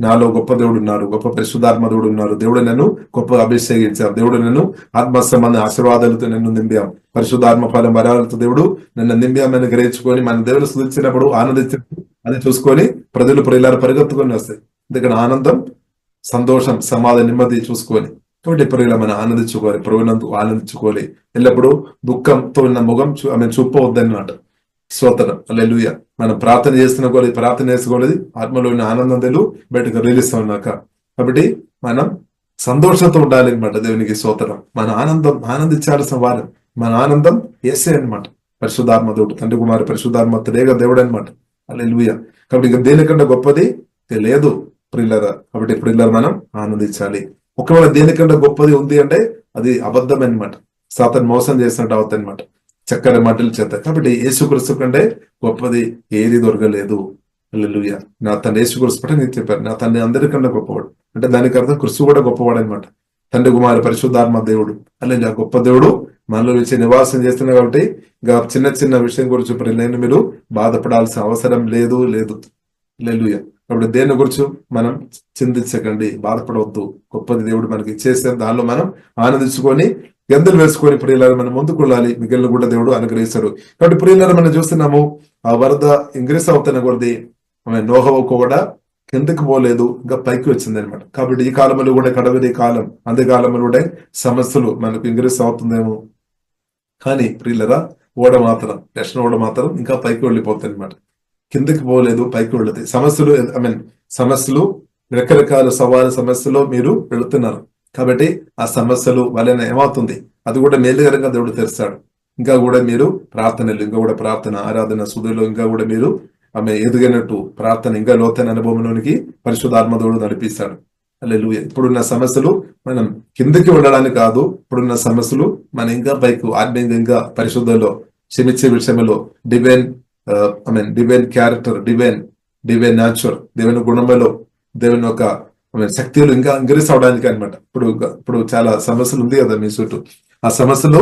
నాలో గొప్ప దేవుడు ఉన్నారు, గొప్ప పరిశుద్ధాత్మ దేవుడు ఉన్నారు. దేవుడు నన్ను గొప్పగా అభిషేకించారు. దేవుడు నన్ను ఆత్మసంబంధ ఆశీర్వాదాలతో నన్ను నింపాం. పరిశుద్ధాత్మ ఫలం వరాలతో దేవుడు నన్ను నింపామని గ్రహించుకొని మన దేవుడు స్తుతించినప్పుడు ఆనందించినప్పుడు అది చూసుకొని ప్రియులారు పరిగెత్తుకొని వస్తాయి. ఎందుకంటే ఆనందం, సంతోషం, సమాధానం, నెమ్మది చూసుకొని. కాబట్టి ప్రియుల మనం ఆనందించుకోవాలి, ప్రభువునందు ఆనందించుకోవాలి. ఎల్లప్పుడూ దుఃఖంతో ఉన్న ముఖం చూపవద్దన్నమాట. స్తోత్రం, హల్లెలూయా. మనం ప్రార్థన చేస్తున్న కొలది, ప్రార్థన చేసుకోలేదు ఆత్మలోని ఆనందం బయటకు రిలీజ్ ఉన్నాక. కాబట్టి మనం సంతోషంతో ఉండాలి అనమాట. దేవునికి స్తోత్రం. మన ఆనందించాల్సిన వారు, మన ఆనందం యేసే అనమాట. పరిశుద్ధాత్మ దేవుడు, తండ్రి కుమారు పరిశుద్ధాత్మ త్రియేక దేవుడు అనమాట. హల్లెలూయా. కాబట్టి ఇంకా దేనికంటే గొప్పది లేదు ప్రియులారా. కాబట్టి ప్రియులారా మనం ఆనందించాలి. ఒకవేళ దేనికంటే గొప్పది ఉంది అంటే అది అబద్ధం అనమాట. సాతాను మోసం చేసినట్టు అవుతుంది అనమాట, చక్కెర మాటలు చేత. కాబట్టి యేసుక్రీస్తు కంటే గొప్పది ఏది దొరకలేదు. హల్లెలూయా. నా తండ్రి యేసుక్రీస్తు పట్ల నేను చెప్పారు, నా తండ్రి అందరికన్నా గొప్పవాడు అంటే దానికి అర్థం క్రీస్తు కూడా గొప్పవాడు అనమాట. తండ్రి కుమారు పరిశుద్ధాత్మ దేవుడు, అలా గొప్ప దేవుడు మనలో వచ్చి నివాసం చేస్తున్నా. కాబట్టి ఇంకా చిన్న చిన్న విషయం గురించి నేను మీరు బాధపడాల్సిన అవసరం లేదు. హల్లెలూయా. కాబట్టి దేని గురించి మనం చింతించకండి, బాధపడవద్దు. గొప్పది దేవుడు మనకి ఇచ్చేస్తే దానిలో మనం ఆనందించుకొని గంతులు వేసుకొని ప్రియులారా మనం ముందుకు వెళ్ళాలి. మిగిలిన కూడా దేవుడు అనుగ్రహిస్తాడు. కాబట్టి ప్రియులారా మనం చూస్తున్నాము, ఆ వరద ఇంగ్రీస్ అవుతున్న కొద్ది నోహవు కూడా కిందకి పోలేదు, ఇంకా పైకి వచ్చింది అనమాట. కాబట్టి ఈ కాలంలో కూడా కడవరి కాలం, అందే కాలంలో కూడా సమస్యలు మనకు ఇంగ్రీస్ అవుతుందేమో. కానీ ప్రియులరా ఓడ మాత్రం ఇంకా పైకి వెళ్ళిపోతుంది అనమాట. కిందకి పోలేదు, పైకి వెళుతాయి. సమస్యలు రకరకాల సమస్యలు మీరు వెళుతున్నారు. కాబట్టి ఆ సమస్యలు వలన ఏమవుతుంది, అది కూడా మేలుకరంగా దేవుడు తెరుస్తాడు. ఇంకా కూడా మీరు ప్రార్థనలు, ఇంకా కూడా ప్రార్థన, ఆరాధన, సుధులు ఇంకా కూడా మీరు ఎదిగినట్టు ప్రార్థన ఇంకా లోతైన అనుభవంలోనికి పరిశుద్ధాత్మ దేవుడు నడిపిస్తాడు. హల్లెలూయా. ఇప్పుడున్న సమస్యలు మనం కిందకి వెళ్ళడానికి కాదు, ఇప్పుడున్న సమస్యలు మనం ఇంకా పైకి ఆత్మీయంగా ఇంకా పరిశుద్ధలో క్షమించే విషయంలో డివైన్ క్యారెక్టర్, డివైన్ న్యాచురల్, దేవుని గుణంలో, దేవుని యొక్క శక్తులు ఇంకా ఇంక్రీస్ అవడానికి అనమాట. ఇప్పుడు చాలా సమస్యలు ఉంది కదా మీ చుట్టూ. ఆ సమస్యలు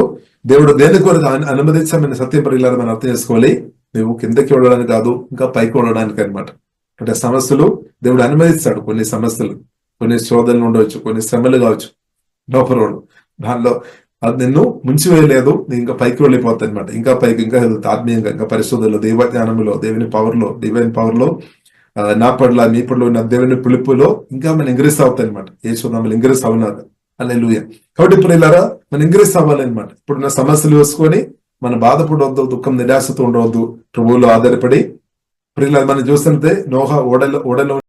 దేవుడు దేని కొరకు అనుమతించామని సత్యం పరిగణాలు మనం అర్థం చేసుకోవాలి. నువ్వు కిందకి వెళ్ళడానికి కాదు, ఇంకా పైకి వెళ్ళడానికి అనమాట. అంటే సమస్యలు దేవుడు అనుమతిస్తాడు. కొన్ని సమస్యలు, కొన్ని శోధనలు ఉండవచ్చు, కొన్ని శ్రమలు కావచ్చు, లోపరోడు దానిలో అది నిన్ను ముంచివేయలేదు, నీ ఇంకా పైకి వెళ్ళిపోతాయి అనమాట. ఇంకా పైకి, ఇంకా ఆత్మీయంగా, ఇంకా పరిశోధనలో, దైవ జ్ఞానంలో, దేవుని పవర్లో, డివైన్ పవర్లో, నా పట్ల నీ పట్ల ఉన్న దేవుని పిలుపులో ఇంకా మనం ఇంగ్రీస్ అవుతాయి అనమాట. యేసునామములో ఇంగ్రీస్ అవునారు. హల్లెలూయా. కాబట్టి ఇప్పుడు ఇలారా మనం ఇంగ్రీస్ అవ్వాలన్నమాట. ఇప్పుడున్న సమస్యలు వేసుకొని మనం బాధపడవద్దు, దుఃఖం నిరాశతో ఉండవద్దు, ప్రభువులో ఆధారపడి. ఇప్పుడు ఇలా మనం చూస్తుంటే నోహ ఓడలో